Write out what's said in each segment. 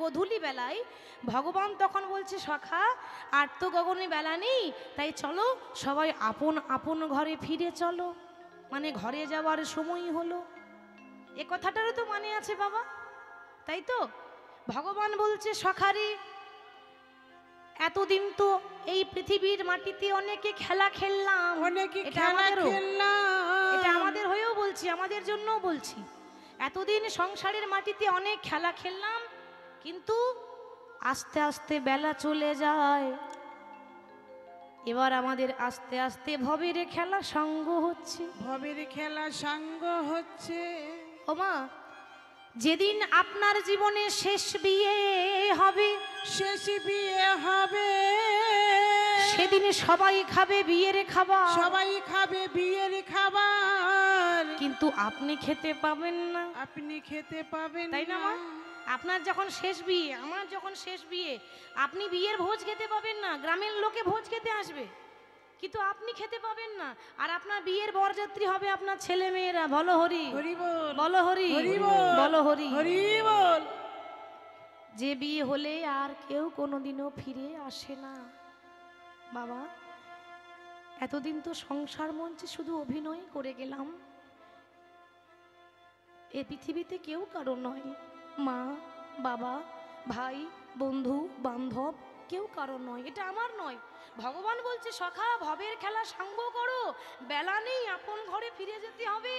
গোধূলি বেলায় ভগবান তখন বলছে সখা আর তো গগনে বেলা নেই, তাই চলো সবাই আপন আপন ঘরে ফিরে চলো, মানে ঘরে যাওয়ার সময় হলো। এ কথাটারও তো মানে আছে বাবা, তাই তো? ভগবান বলছে সখারে এতদিন তো এই পৃথিবীর মাটিতে অনেকে খেলা খেললাম, এটা আমাদের হয়েও বলছি, আমাদের জন্যও বলছি। এতদিন সংসারের মাটিতে অনেক খেলা খেললাম, কিন্তু আস্তে আস্তে বেলা চলে যায়, এবার আমাদের আস্তে আস্তে ভবের খেলা সঙ্গ হচ্ছে, ভবের খেলা সঙ্গ হচ্ছে। ও মা, যেদিন আপনার জীবনে শেষ বিয়ে হবে, শেষ বিয়ে হবে, সেদিন সবাই খাবে বিয়ের খাবার, সবাই খাবে বিয়ের খাবার, কিন্তু আপনি খেতে পাবেন না, আপনি খেতে পাবেন তাই না মা? আপনার যখন শেষ বিয়ে, আমার যখন শেষ বিয়ে, আপনি বিয়ের ভোজ খেতে পাবেন না, গ্রামের লোকে ভোজ খেতে আসবে, কিন্তু আপনি খেতে পাবেন না। আর আপনার বিয়ের বরযাত্রী হবে আপনার ছেলে মেয়েরা। বলো হরি, বলো হরি, বলো হরি, হরি বল। যে বিয়ে হলে আর কেউ কোনোদিনও ফিরে আসে না। বাবা, এতদিন তো সংসার মঞ্চে শুধু অভিনয় করে গেলাম, এ পৃথিবীতে কেউ কারো নয়, মা বাবা ভাই বন্ধু বান্ধব কেউ কারো নয়, এটা আমার নয়। ভগবান বলছে সখা ভবের খেলা সঙ্গ করো, বেলা নেই, আপন ঘরে ফিরে যেতে হবে।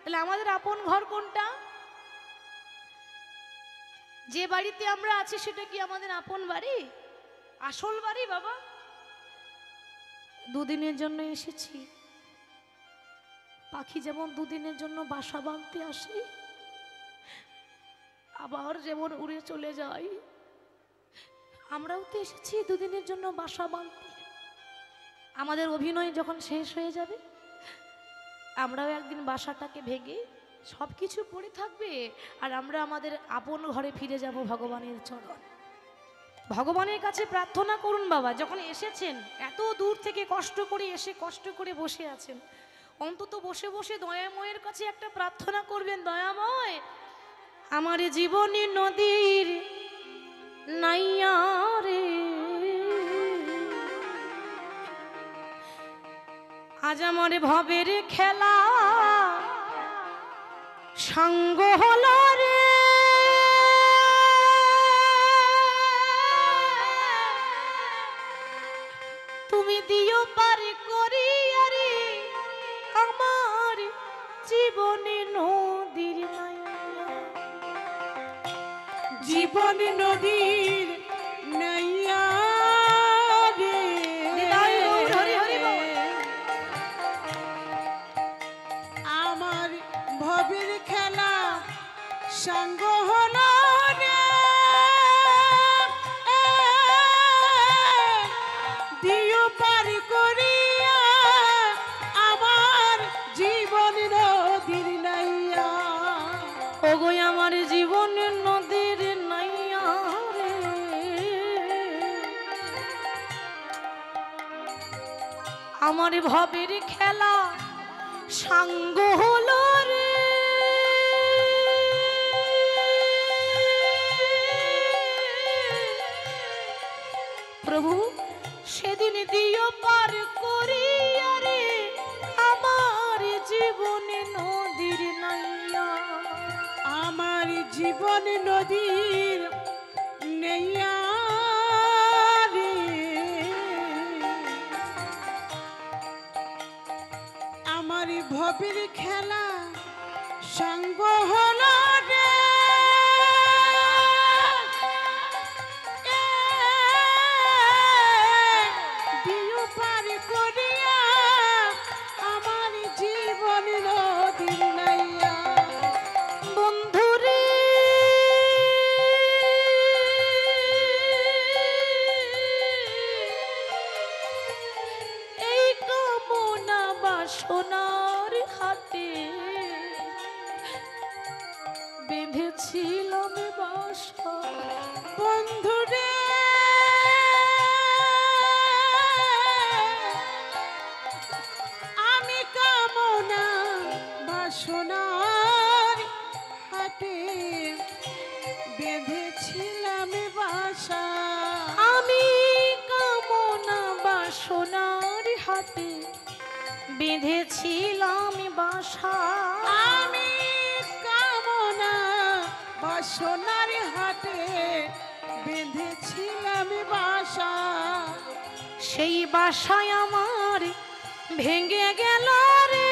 তাহলে আমাদের আপন ঘর কোনটা? যে বাড়িতে আমরা আছি সেটা কি আমাদের আপন বাড়ি, আসল বাড়ি? বাবা, দুদিনের জন্য এসেছি, পাখি যেমন দুদিনের জন্য বাসা বাঁধতে আসে, আবার যেমন উড়ে চলে যায়, আমরাও তো এসেছি দুদিনের জন্য বাসা বাঁধতে। আমাদের অভিনয় যখন শেষ হয়ে যাবে, আমরাও একদিন বাসাটাকে ভেঙে সব কিছু পড়ে থাকবে, আর আমরা আমাদের আপন ঘরে ফিরে যাব ভগবানের চরণ। ভগবানের কাছে প্রার্থনা করুন বাবা, যখন এসেছেন এত দূর থেকে কষ্ট করে এসে কষ্ট করে বসে আছেন, অন্তত বসে বসে দয়াময়ের কাছে একটা প্রার্থনা করবেন, দয়াময় আমার জীবনে নদীর নাইয়া রে, আজ আমার ভবের খেলা সঙ্গ হলো রে, তুমি দিও পার করি আরে আমার জীবনে নদীর নাইয়া, জীবন নদীর নাইয়া রে, আমার ভবের খেলা সঙ্গ হলো রে, দিও পার করিয়া আমার জীবন নদীর নাইয়া, ওগো আমার জীবন নদীর নাইয়া রে, আমার ভবের খেলা সঙ্গ হলো রে, প্রভু সেদিন দিও পার করিয়া রে আমার জীবনে নদীর নাইয়া, আমার জীবন নদীর নাইয়া রে, আমার ভবের খেলা সঙ্গ হলো রে, দিও পার করিয়া আমার জীবন নদীর নাইয়া, বন্ধুরে এই কামনা বাসনার হাতে বেঁধেছিলাম বাসা, বন্ধুরে আমি কামনা বাসনার হাতে বেঁধেছিলাম হাতে বেঁধেছিলাম বাসা। আমি কামনা বাসনার হাটে বেঁধেছিলাম বাসা। সেই বাসায় আমার ভেঙে গেল রে,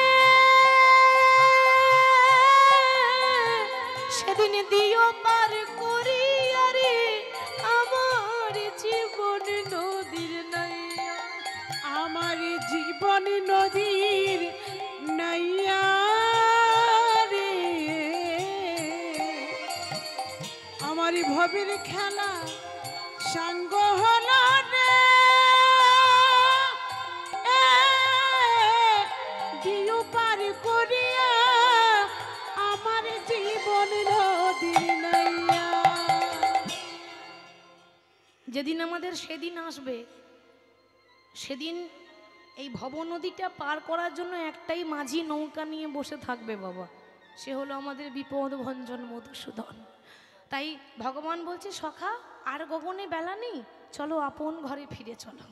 সেদিন দিও পার করিয়া রে আমার জীবন নদীর নাইয়া। আমার জীবন নদীর নাইয়া রে। আমার ভবের খেলা সাঙ্গ হলো রে। দিও পার করিয়া আমার জীবন নদীর নাইয়া। যেদিন আমাদের সেদিন আসবে, সেদিন এই ভব নদীটা পার করার জন্য একটাই মাঝি নৌকা নিয়ে বসে থাকবে বাবা, সে হলো আমাদের বিপদ ভঞ্জন মধুসূদন। তাই ভগবান বলছে, সখা আর গগনে বেলা নেই, চলো আপন ঘরে ফিরে চলো।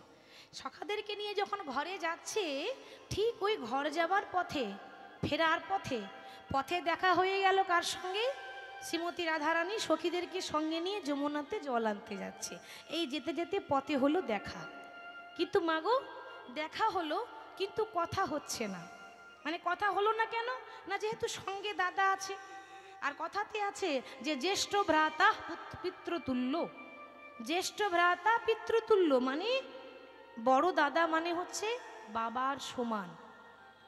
সখাদেরকে নিয়ে যখন ঘরে যাচ্ছে, ঠিক ওই ঘর যাবার পথে, ফেরার পথে পথে দেখা হয়ে গেল কার সঙ্গে? শ্রীমতী রাধারানী সখীদেরকে সঙ্গে নিয়ে যমুনাতে জল আনতে যাচ্ছে। এই যেতে যেতে পথে হলো দেখা, কিন্তু মাগো দেখা হলো কিন্তু কথা হচ্ছে না। মানে কথা হলো না কেন? না যেহেতু সঙ্গে দাদা আছে, আর কথাতে আছে যে জ্যেষ্ঠ ভ্রাতা পিতৃতুল্য। জ্যেষ্ঠ ভ্রাতা পিতৃতুল্য মানে বড় দাদা মানে হচ্ছে বাবার সমান।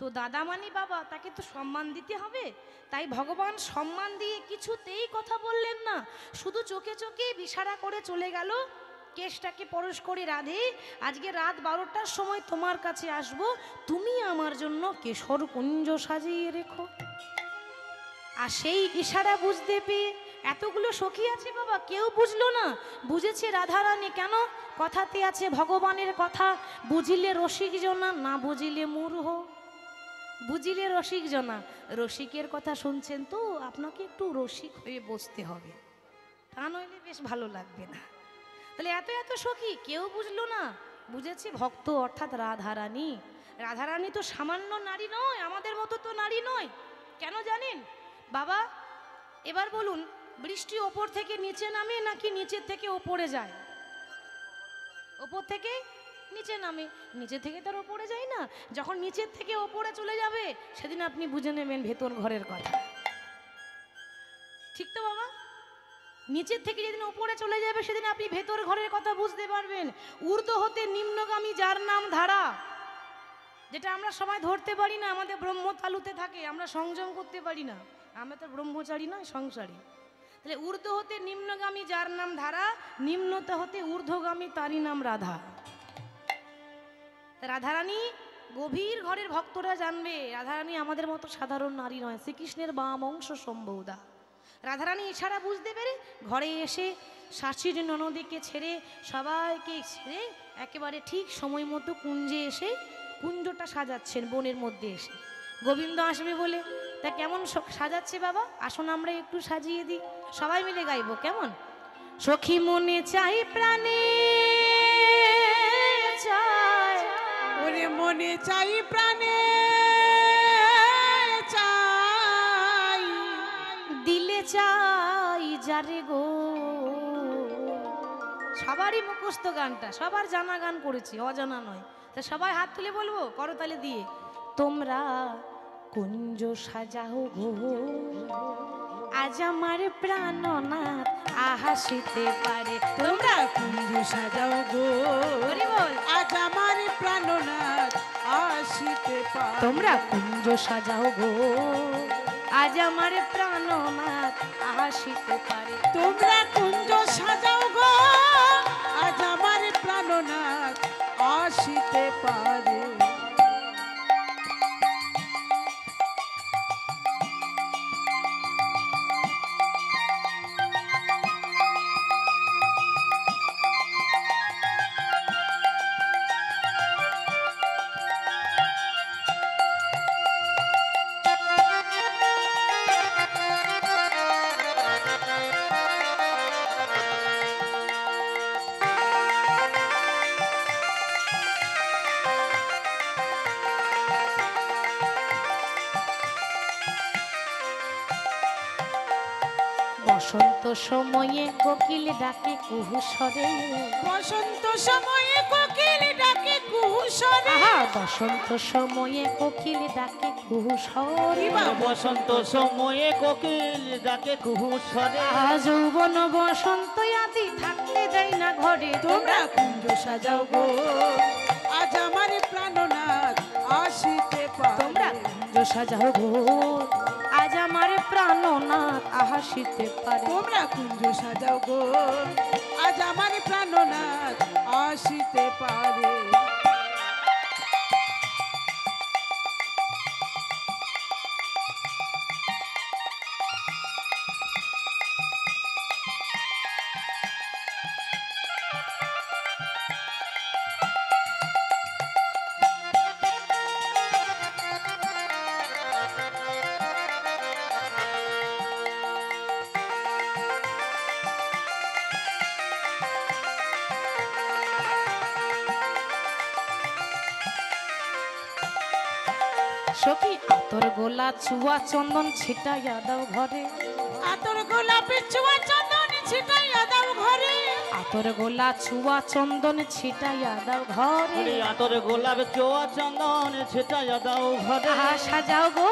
তো দাদা মানে বাবা, তাকে তো সম্মান দিতে হবে। তাই ভগবান সম্মান দিয়ে কিছুতেই কথা বললেন না, শুধু চোখে চোখে ইশারা করে চলে গেল। কেশটাকে পরশ করে, রাধে আজকে রাত 12টার সময় তোমার কাছে আসব, তুমি আমার জন্য কেশর কুঞ্জ সাজিয়ে রেখো। আর সেই ইশারা বুঝতে পেয়ে এতগুলো সখী আছে বাবা, কেউ বুঝলো না, বুঝেছে রাধারানী। কেন? কথাতে আছে ভগবানের কথা বুঝিলে রসিক জনা, না বুঝিলে মূর্খ। বুঝিলে রসিক জনা, রসিকের কথা শুনছেন তো আপনাকে একটু রসিক হয়ে বসতে হবে, তা নইলে বেশ ভালো লাগবে না। তাহলে এত এত সখী কেউ বুঝলো না, বুঝেছে ভক্ত অর্থাৎ রাধারানী। রাধারানী তো সামান্য নারী নয়, আমাদের মতো তো নারী নয়। কেন জানেন বাবা? এবার বলুন, বৃষ্টি ওপর থেকে নিচে নামে নাকি নিচের থেকে ওপরে যায়? ওপর থেকে নিচে নামে, নিচে থেকে তার ওপরে যায় না। যখন নিচের থেকে ওপরে চলে যাবে, সেদিন আপনি বুঝে নেবেন ভেতর ঘরের কথা। ঠিক তো বাবা? নিচের থেকে যেদিন ওপরে চলে যাবে, সেদিন আপনি ভেতর ঘরের কথা বুঝতে পারবেন। ঊর্ধ্ব হতে নিম্নগামী যার নাম ধারা, যেটা আমরা সবাই ধরতে পারি না, আমাদের ব্রহ্ম তালুতে থাকে, আমরা সংযম করতে পারি না। আমরা তো ব্রহ্মচারী নয়, সংসারী। তাহলে ঊর্ধ্ব হতে নিম্নগামী যার নাম ধারা, নিম্নতা হতে ঊর্ধ্বগামী তারই নাম রাধা। রাধারানী গভীর ঘরের ভক্তরা জানবে, রাধারানী আমাদের মতো সাধারণ নারী নয়, শ্রীকৃষ্ণের বাম অংশ সম্ভবদা। রাধারানী ইশারা বুঝতে পেরে ঘরে এসে শাশুড়ি ননদীকে ছেড়ে, সবাইকে ছেড়ে একেবারে ঠিক সময় মতো কুঞ্জে এসে কুঞ্জটা সাজাচ্ছেন বনের মধ্যে এসে। গোবিন্দ আসবে বলে। তা কেমন সাজাচ্ছে বাবা? আসুন আমরা একটু সাজিয়ে দিই, সবাই মিলে গাইবো কেমন? সখী মনে চাই প্রাণে চাই, ওরে মনে চাই প্রাণে চাই, দিলে চাই যারে গো। সবারই মুখস্থ গানটা, সবার জানা গান করেছি, অজানা নয়। তা সবাই হাত তুলে বলবো করতালি দিয়ে, তোমরা কুঞ্জ সাজাও গো, আজ আমার প্রাণনাথ হাসিতে পারে। তোমরা কুঞ্জ সাজাও গো, আজ আমার প্রাণনাথ আসিতে পারে। তোমরা কুঞ্জ সাজাও গো, আজ আমার প্রাণনাথ হাসিতে পারে। তোমরা কুঞ্জ সাজাও গো, আজ আমার প্রাণনাথ আসিতে পারে। বসন্ত সময়ে কোকিল ডাকে কুহু স্বরে। বসন্ত সময়ে কোকিল ডাকে কুহু স্বরে। আহা, বসন্ত সময়ে কোকিল ডাকে কুহু স্বরে। বসন্ত সময়ে কোকিল ডাকে কুহু স্বরে। যৌবন বসন্ত আদি থাকলে দেয় না ঘরে। তোমরা কুঞ্জ সাজাও গো আজ আমার প্রাণনাথ আসিতে পারে। তোমরা কুঞ্জ সাজাও গো আজ আমার প্রাণনাথ আসিতে পারে। তোমরা কুঞ্জ সাজাও গো আজ আমার প্রাণনাথ আসিতে পারে। সখী আতর গোলা চুয়া চন্দন ছিটাইয়া দাও ঘরে। আতর গোলাপের চুয়া চন্দন ছিটাইয়া দাও ঘরে। আতর গোলা চুয়া চন্দন ছিটাইয়া দাও ঘরে। আতর গোলাপ চোয়া চন্দন ছিটাইয়া দাও ঘরে। আহা, সাজাও গো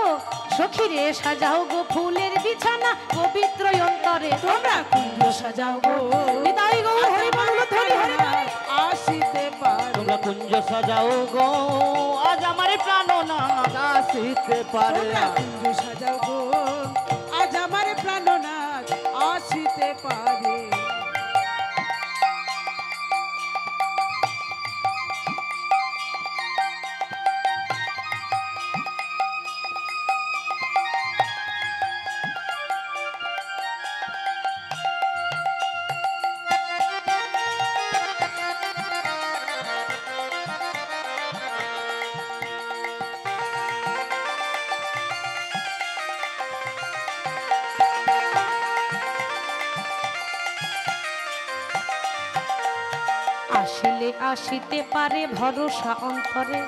সখী রে সাজাও গো ফুলের বিছানা পবিত্র অন্তরে। তোমরা কুঞ্জ সাজাও গো নিতাই গৌর হরি বল ধরি হরি বল। আসিতে পারে। তোমরা কুঞ্জ সাজাও গো আজ আমার প্রাণনাথ আসিতে পারে। তোমরা কুঞ্জ সাজাও গো আজ আমার প্রাণনাথ আসিতে পারে। আসিলে আসিতে পারে ভরসা অন্তরে।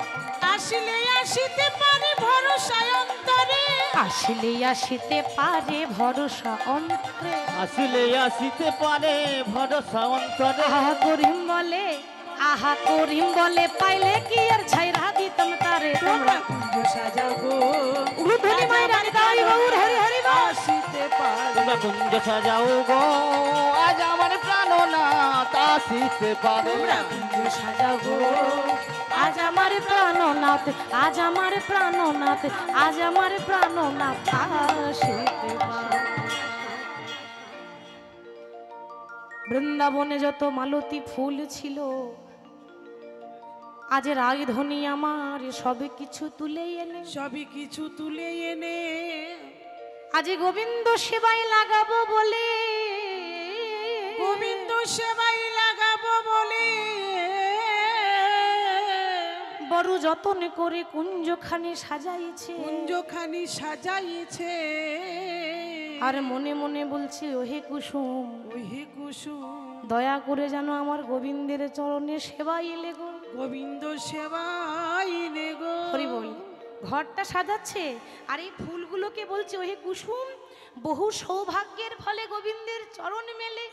আসিলে আসিতে পারে ভরসা অন্তরে। আসিলে আসিতে পারে ভরসা অন্তরে। আসিলে আসিতে পারে ভরসা অন্তরে। আহা করিম বলে, আহা করিম বলে পাইলে কি আর ছাইরা দিতাম তারে। তোমরা কুঞ্জ সাজাও গো উলুধ্বনি মায়েরা নিতাই গৌর হরি হরি বল। আসিতে পারে। তোমরা কুঞ্জ সাজাও গো আজ আমার প্রাণনাথ আসিতে পারে। তোমরা কুঞ্জ সাজাও গো আজ আমার প্রাণনাথ, আজ আমার প্রাণনাথ, আজ আমার প্রাণনাথ আসিতে পারে। বৃন্দাবনে যত মালতী ফুল ছিল, আজ রাজধনী আমার সবে কিছু তুলে এনে। সবই কিছু তুলে এনে আজ গোবিন্দ সেবায় লাগাবো বলে, গোবিন্দ সেবাই লাগাবো বলে বড় যতন করে কুঞ্জখানি সাজাইছে। কুঞ্জখানি সাজাইছে। আর মনে মনে বলছে ওহে কুসুম, ওহে কুসুম দয়া করে যেন আমার গোবিন্দের চরণে সেবাই এলে গো। গোবিন্দ সেবাই নে গো। হরি বল। ঘরটা সাজাচ্ছে আর এই ফুলগুলোকে বলছে ওহে কুসুম, বহু সৌভাগ্যের ফলে গোবিন্দের চরণ মেলে।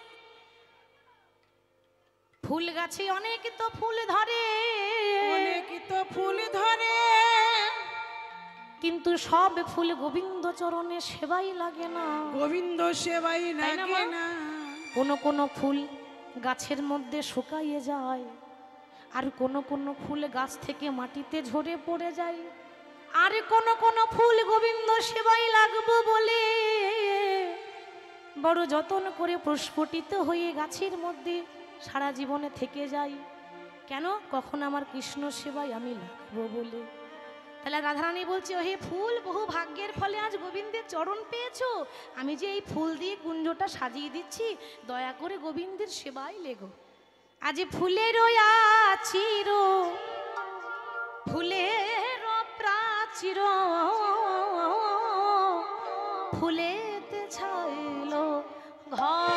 ফুল গাছে অনেক তো ফুল ধরে, অনেক তো ফুল ধরে, কিন্তু সব ফুল গোবিন্দ চরণে সেবাই লাগে না। গোবিন্দ সেবাই তাই না লাগে মা? না। কোনো কোনো ফুল গাছের মধ্যে শুকাইয়ে যায়, আর কোনো কোনো ফুল গাছ থেকে মাটিতে ঝরে পড়ে যায়, আর কোনো কোনো ফুল গোবিন্দ সেবাই লাগবো বলে বড় যতন করে প্রস্ফুটিত হয়ে গাছের মধ্যে সারা জীবনে থেকে যায়। কেন? কখন আমার কৃষ্ণ সেবায় আমি লাগবো বলে। তাহলে রাধারানী বলছে ওহে ফুল, বহু ভাগ্যের ফলে আজ গোবিন্দের চরণ পেয়েছো, আমি যে এই ফুল দিয়ে কুঞ্জটা সাজিয়ে দিচ্ছি, দয়া করে গোবিন্দের সেবায় লেগো। আজ ফুলের আচির, ফুলের প্রাচীর, ফুলেতে ছাইল ঘর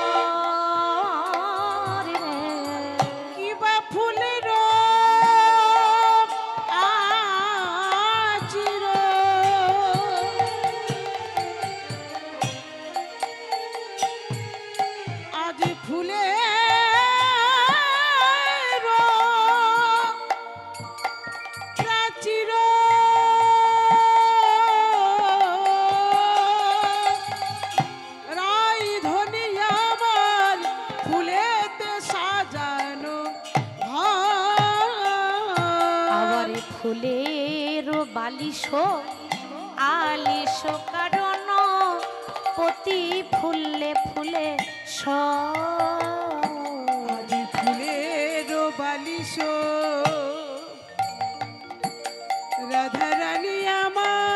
রে। কিবা ফুলের আচির, ফুলের বালিশ আলিশ কারণ প্রতি ফুলে ফুলে আজি ফুলের বালিশ রাধা রানী আমার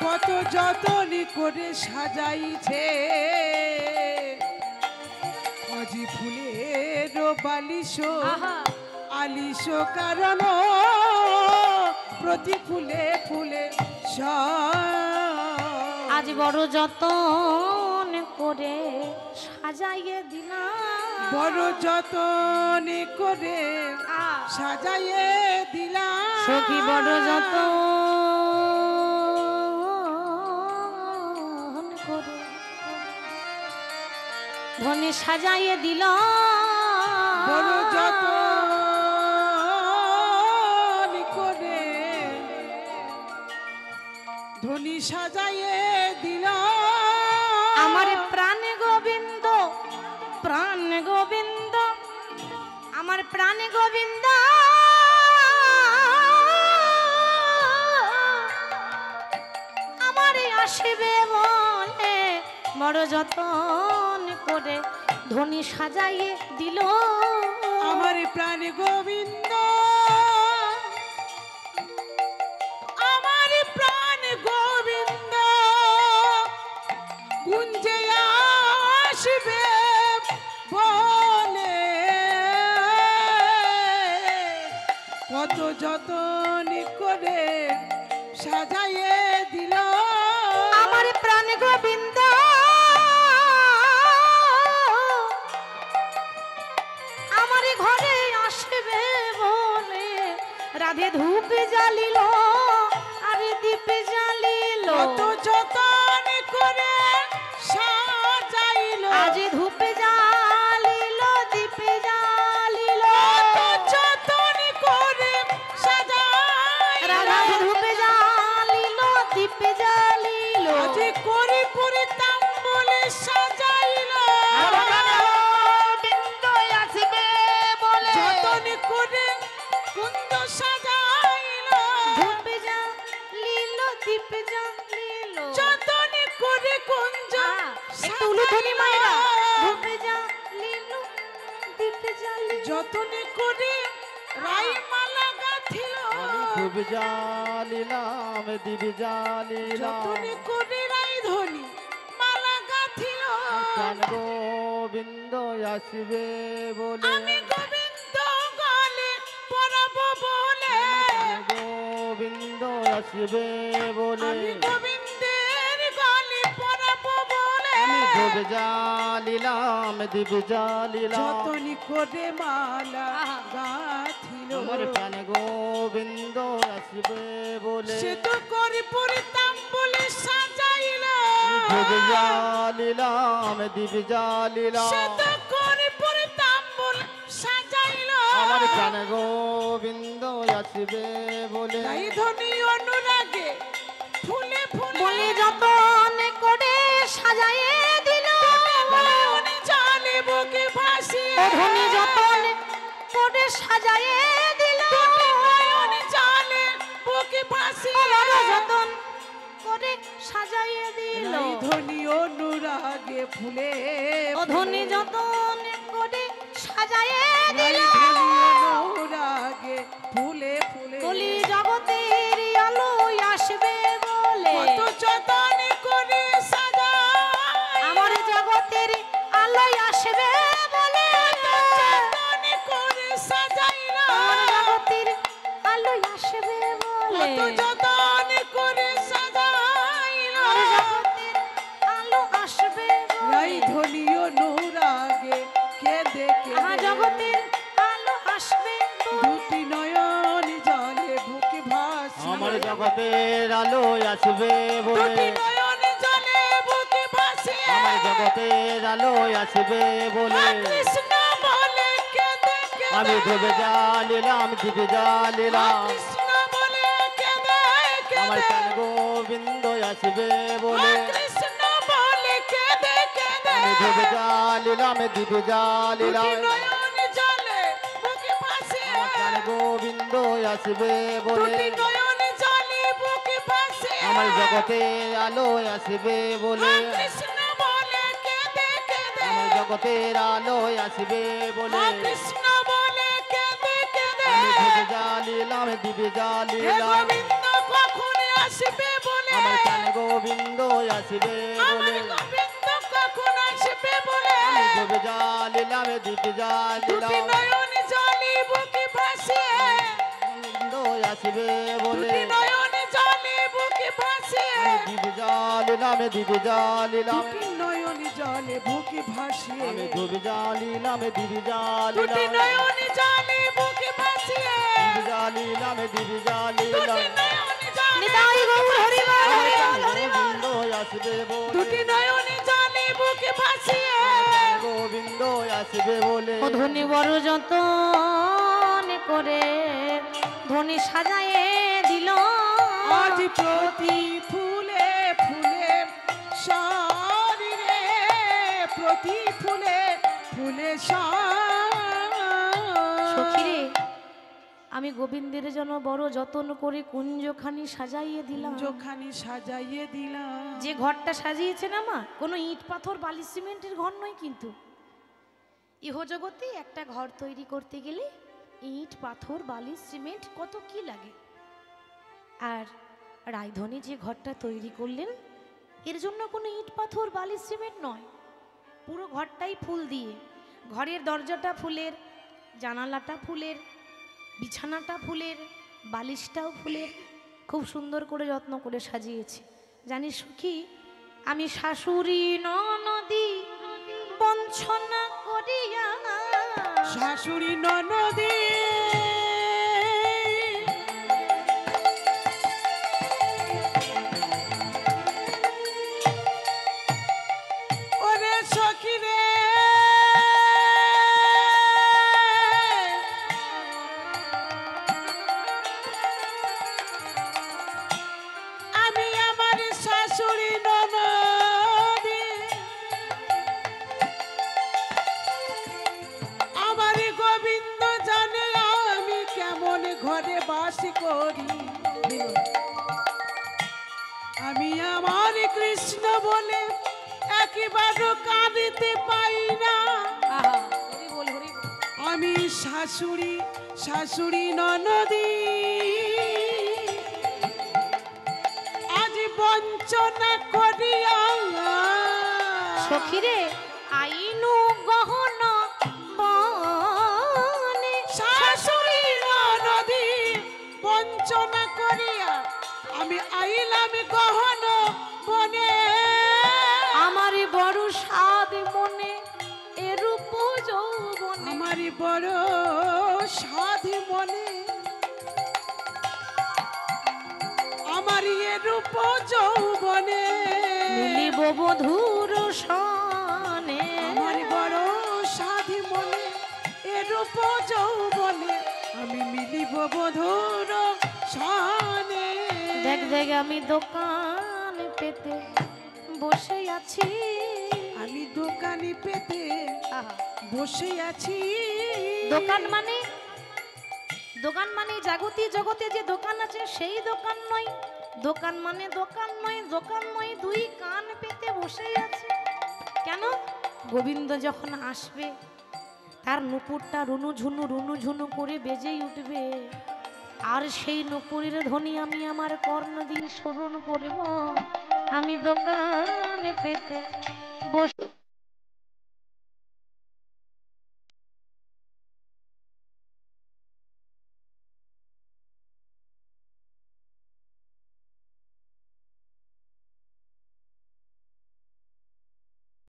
কত যতন করে সাজাইছে আজি ফুলের বালিশ আহা আলিশ কারণ প্রতি ফুলে ফুলে আজ বড় যতন করে সাজাইয়ে দিলাম বড় যতন করে সাজাইয়ে দিলাম সখী বড় যতন করে ধনে সাজাইয়ে দিল বড় যতন করে ধনী সাজাইয়ে দিলাম আমার প্রাণ গোবিন্দ আমার প্রাণ গোবিন্দ আমারে আসবে বলে বড় যতন করে ধনী সাজাইয়ে দিল আমার প্রাণ গোবিন্দ আমার প্রাণ গোবিন্দ গুঞ্জে আসবে বলে কত যতন করে সাজাইয়ে দিল আমার প্রাণ গোবিন্দ আমার ঘরে আসবে বলে রাধে ধূপ জ্বালিল আর দীপ জ্বালিল কত যতন করে সাজাইল আজ ধূপ জ্বালিল দীপ জ্বালিল কত যতন করে সাজাইল রাধা ধূপ জ্বালিল দীপ জ্বালিল আজ করি পুরি তাম্বুলে সাজাইল গোবিন্দ আসবে বলে যতন করে কুন্দ সাজাইল ধূপ জ্বালিল দীপ জ্বালিল যতন করে কুঞ্জ একটু উলুধ্বনি মায়েরা ধূপ জ্বালিল দীপ জ্বালিল যতন করে রাই মালা গাথিল ধূপ জ্বালিলাম দীপ জ্বালিলাম যতন করে রাই ধনি মালা গাথিল প্রাণ গোবিন্দ আসবে বলে আমি গোবিন্দ গলে পরাবো বলে গোবিন্দ আসবে বলে আমি গোবিন্দের গলে পরাবো বলে আমি ধূপ জ্বালিলাম দীপ জ্বালিলাম যতনি করে মালা আহা। গাথিল আমার প্রাণ গোবিন্দ আসবে বলে সে তো করে পরে তাম্বুলে সাজাইল ধূপ জ্বালিলাম দীপ জ্বালিলাম সে তো করে পরে তাম্বুল সাজাইল আমার প্রাণ গোবিন্দ আসবে বলে তাই ধনী অনুরাগে ফুলে ফুলে বলে যতন করে সাজায়ে দিল নয়নে জলে বুকে ভাসিয়ে ধনী যতন করে সাজায়ে দিল নয়নে জলে বুকে ভাসিয়ে বড় যতন করে সাজায়ে দিল তাই ধনী অনুরাগে ফুলে ও ধনী যতন করে সাজায়ে তাই দিল ধনী অনুরাগে ফুলে ফুলে বলি জগতের আলো আসবে বলে কত যতন করে সাজায় আমার জগতের আলো আসবে বলে যতন করে সাজাইল আমার জগতের আলো আসবে বলে কত যতন করে সাজাইল আমার জগতের আলো আসবে রাই বলে ধনী অনুরাগে কেঁদে আমার কেঁদে জগতের আলো আসবে বলে দুটি নয়ন জলে বুকে ভাসিয়ে আমার জগতের আলো আসবে বলে দুটি নয়ন জলে বুকে ভাসিয়ে আমার জগতের আলো আসবে বলে কৃষ্ণ বলে কেঁদে আমি কেঁদে ধূপ জ্বালিলাম দীপ জ্বালিলাম কৃষ্ণ বলে কেঁদে আমার কেঁদে প্রাণ গোবিন্দ আসবে বলে কৃষ্ণ বলে কেঁদে কেঁদে আমি ধূপ জ্বালিলাম দীপ দুটি জ্বালিলাম নয়ন জলে পাশে আমার প্রাণে গোবিন্দ আসবে বলে দুটি নয়ন জলে বুকে ভাসে আমার জগতে আলো আসবে বলে হা কৃষ্ণ বলে কেঁদে কেঁদে আমার জগতের আলো আসবে বলে হা কৃষ্ণ বলে কেঁদে কেঁদে আমি ধূপ জ্বালিলাম দীপ হে জ্বালিলাম গোবিন্দ কখন আসবে বলে আমার প্রাণে গোবিন্দ আসবে আমার বলে গোবিন্দ কখন আসবে বলে আমি ধূপ জ্বালিলাম দীপ দুটি জ্বালিলাম নয়ন জলে বুকে ভাসে গোবিন্দ আসবে বলে দুটি নয়ন জলে বুকে ভাসে আমি দীপ জ্বালিলাম দীপ জ্বালিলাম দুটি নয়ন জলে বুকে ভাসে আমি ধূপ জ্বালিলাম দীপ দুটি জ্বালিলাম নয়ন জলে বুকে ভাসে দীপ জ্বালিলাম দীপ জ্বালিলাম দুটি নয়ন জলে নিতাই গৌর হরি বল, আমার হরি বল, প্রাণে হরি বল। গোবিন্দ আসবে বলে দুটি নয়ন জলে বুকে ভাসে গোবিন্দ আসবে বলে ও ধনী বড় যতন করে ধনী সাজায়ে দিল আজ প্রতি ফুলে ফুলে শরীরে প্রতি ফুলে ফুলে সখীরে আমি গোবিন্দের জন্য বড় যতন করে কুঞ্জখানি সাজাইয়ে দিলাম। যখানি সাজাইয়ে দিলাম যে ঘরটা সাজিয়েছে না মা, কোনো ইট পাথর বালি সিমেন্টের ঘর নয় কিন্তু। ইহজগতে একটা ঘর তৈরি করতে গেলে ইট পাথর বালি সিমেন্ট কত কি লাগে। আর রায়ধনী যে ঘরটা তৈরি করলেন এর জন্য কোনো ইট পাথর বালি সিমেন্ট নয়, পুরো ঘরটাই ফুল দিয়ে, ঘরের দরজাটা ফুলের, জানালাটা ফুলের, বিছানাটা ফুলের, বালিশটাও ফুলের, খুব সুন্দর করে যত্ন করে সাজিয়েছে। জানিস সখী, আমি শাশুড়ি ননদি বঞ্চনা করিয়া শাশুড়ি ননদে ওরে সখী রে আমি আমার শাশুড়ি ননদে আমার গোবিন্দ জানে আমি কেমন ঘরে বাস করি আমি আমার কৃষ্ণ বলে একেবারে কাঁদিতে পাই না আহা, হরি বল, হরি বল। আমি শাশুড়ি শাশুড়ি ননদী আজ বঞ্চনা করিয়া সখীরে আইনু গহন বনে শাশুড়ি ননদী বঞ্চনা করিয়া আমি আইলাম গহন বনে আমার বড় স্বাদ মনে এরূপ যৌবনে আমার বড় সাধি মনে আমার এ রূপ যৌবনে মিলিব বধুর সনে আমার বড় সাধি মনে এ রূপ যৌবনে আমি মিলিব বধুর সনে দেখ দেখ আমি দোকান পেতে বসে আছি। আমি দোকানে পেতে আহা, বসে আছি দোকান মানে জাগতি জগতে যে দোকান আছে সেই দোকান নয়, দোকান মানে দোকান নয়, দোকান নয়, দুই কান পেতে বসে আছে। কেন? গোবিন্দ যখন আসবে তার নুপুরটা রুনু ঝুনু করে বেজেই উঠবে, আর সেই নুপুরের ধ্বনি আমি আমার কর্ণ দিয়ে স্মরণ করব। আমি দোকানে পেতে